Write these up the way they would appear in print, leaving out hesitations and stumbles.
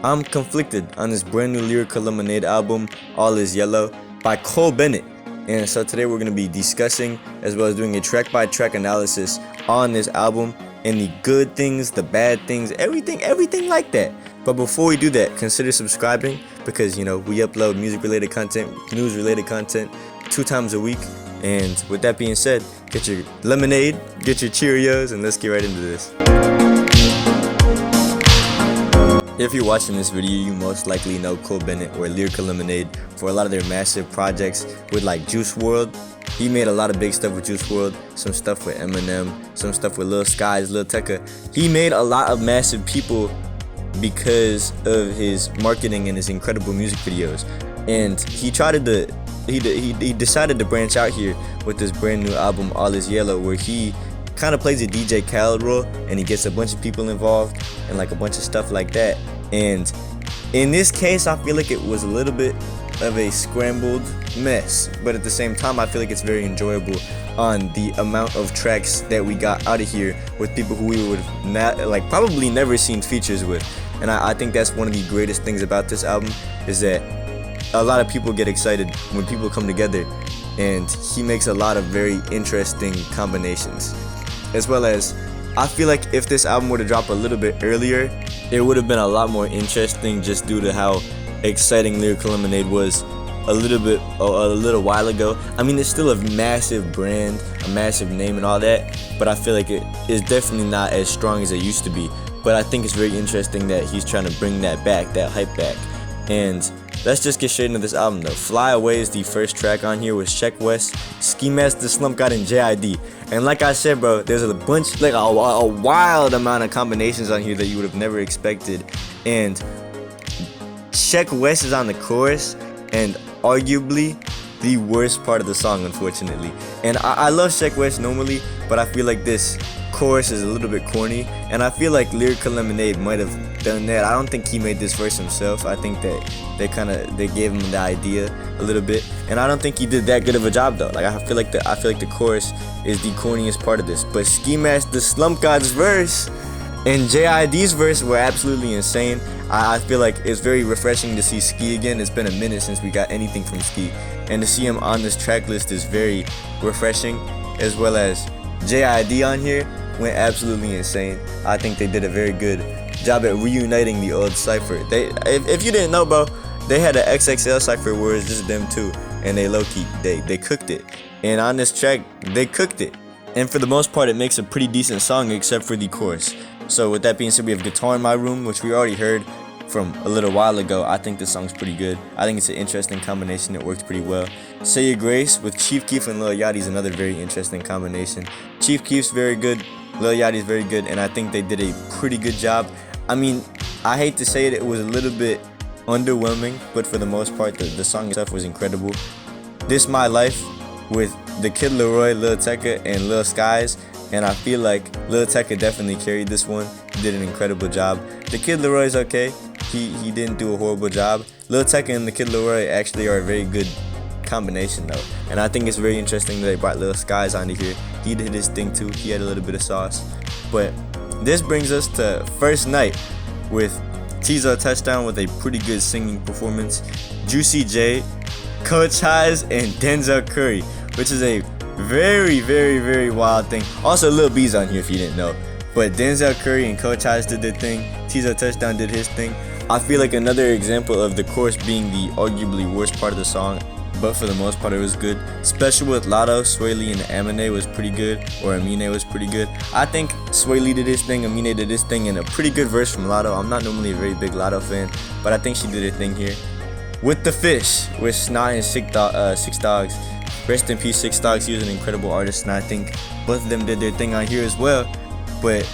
I'm conflicted on this brand new Lyrical Lemonade album, All Is Yellow, by Cole Bennett. And so today we're going to be discussing as well as doing a track-by-track analysis on this album and the good things, the bad things, everything like that. But before we do that, consider subscribing because, we upload music-related content, news-related content 2 times a week. And with that being said, get your lemonade, get your Cheerios, and let's get right into this. If you're watching this video, you most likely know Cole Bennett or Lyrical Lemonade for a lot of their massive projects with like Juice WRLD. He made a lot of big stuff with Juice WRLD, some stuff with Eminem, some stuff with Lil Skies, Lil Tecca. He made a lot of massive people because of his marketing and his incredible music videos. And he decided to branch out here with this brand new album, All Is Yellow, where he kind of plays a DJ Khaled role and he gets a bunch of people involved and like a bunch of stuff like that. And in this case, I feel like it was a little bit of a scrambled mess, but at the same time I feel like it's very enjoyable on the amount of tracks that we got out of here with people who we would not probably never seen features with. And I think that's one of the greatest things about this album, is that a lot of people get excited when people come together, and he makes a lot of very interesting combinations. As well as, I feel like if this album were to drop a little bit earlier, it would have been a lot more interesting just due to how exciting Lyrical Lemonade was a little while ago. I mean, it's still a massive brand, a massive name and all that, but I feel like it is definitely not as strong as it used to be. But I think it's very interesting that he's trying to bring that back, that hype back. And let's just get straight into this album though. Fly Away is the first track on here with Sheck West, Ski Mask, The Slump God, and JID. And like I said, bro, there's a bunch, like a wild amount of combinations on here that you would have never expected. And Sheck West is on the chorus, and arguably the worst part of the song, unfortunately. And I love Sheck West normally, but I feel like this chorus is a little bit corny, and I feel like Lyrical Lemonade might have done that. I don't think he made this verse himself. I think that they gave him the idea a little bit, and I don't think he did that good of a job though. Like I feel like the chorus is the corniest part of this. But Ski Mask, the Slump God's verse, and JID's verse were absolutely insane. I feel like it's very refreshing to see Ski again. It's been a minute since we got anything from Ski, and to see him on this track list is very refreshing. As well as JID on here went absolutely insane. I think they did a very good job at reuniting the old cypher. If you didn't know, bro, they had an XXL cypher where it's just them two, and they low-key they cooked it. And on this track, they cooked it. And for the most part, it makes a pretty decent song except for the chorus. So with that being said, we have Guitar in My Room, which we already heard from a little while ago. I think this song's pretty good. I think it's an interesting combination. It works pretty well. Say Your Grace with Chief Keef and Lil Yachty is another very interesting combination. Chief Keef's very good, Lil Yachty's very good, and I think they did a pretty good job. I mean, I hate to say it was a little bit underwhelming, but for the most part, the song itself was incredible. This My Life with the Kid Laroi, Lil Tecca, and Lil Skies, and I feel like Lil Tecca definitely carried this one. He did an incredible job. The Kid Laroi's okay. He didn't do a horrible job. Lil Tecca and the Kid Laroi actually are a very good combination though, and I think it's very interesting that they brought Lil Skies onto here. He did his thing too. He had a little bit of sauce. But this brings us to First Night with Tizo Touchdown with a pretty good singing performance, Juicy J, Coach Highs, and Denzel Curry, which is a very wild thing. Also Lil B's on here if you didn't know. But Denzel Curry and Coach Highs did their thing. Tizo Touchdown did his thing. I feel like another example of the chorus being the arguably worst part of the song, but for the most part it was good. Special with Lotto, Sway Lee, and Amine was pretty good, or Amine was pretty good. I think Sway Lee did his thing, Amine did his thing, and a pretty good verse from Lotto. I'm not normally a very big Lotto fan, but I think she did her thing here. With The Fish, with Snot and Six Dogs. Rest in peace, Six Dogs. He was an incredible artist, and I think both of them did their thing on here as well. But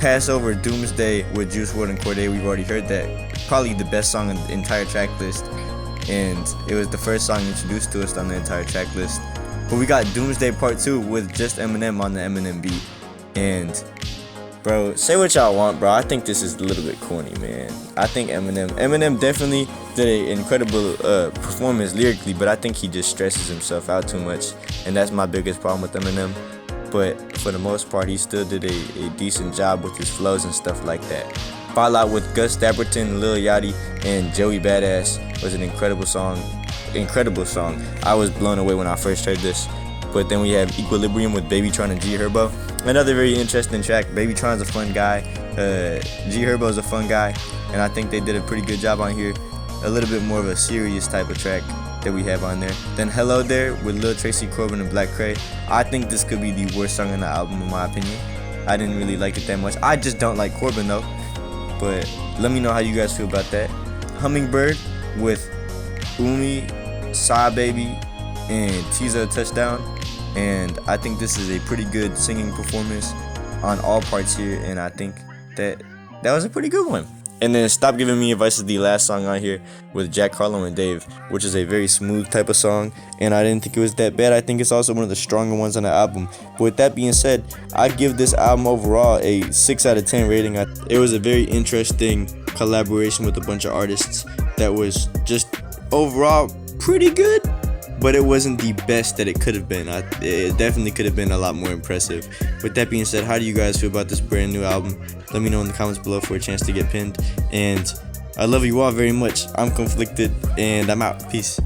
Passover, Doomsday with Juice WRLD and Cordae, we've already heard that. Probably the best song on the entire track list, and it was the first song introduced to us on the entire track list. But we got Doomsday Part 2 with just Eminem on the Eminem beat. And bro, say what y'all want, bro, I think this is a little bit corny, man. I think Eminem definitely did an incredible performance lyrically, but I think he just stresses himself out too much, and that's my biggest problem with Eminem. But for the most part, he still did a decent job with his flows and stuff like that. Fallout with Gus Dapperton, Lil Yachty, and Joey Badass was an incredible song. I was blown away when I first heard this. But then we have Equilibrium with Babytron and G Herbo. Another very interesting track. Babytron's a fun guy. G Herbo's a fun guy, and I think they did a pretty good job on here. A little bit more of a serious type of track that we have on there. Then Hello There with Lil Tracy Corbin and Black Cray. I think this could be the worst song on the album in my opinion. I didn't really like it that much. I just don't like Corbin though. But let me know how you guys feel about that. Hummingbird with Umi, Sa Baby, and Teaser Touchdown. And I think this is a pretty good singing performance on all parts here, and I think that was a pretty good one. And then Stop Giving Me Advice is the last song on here with Jack Harlow and Dave, which is a very smooth type of song, and I didn't think it was that bad. I think it's also one of the stronger ones on the album. But with that being said, I give this album overall a 6 out of 10 rating. It was a very interesting collaboration with a bunch of artists that was just overall pretty good, but it wasn't the best that it could have been. It definitely could have been a lot more impressive. With that being said, how do you guys feel about this brand new album? Let me know in the comments below for a chance to get pinned. And I love you all very much. I'm conflicted, and I'm out. Peace.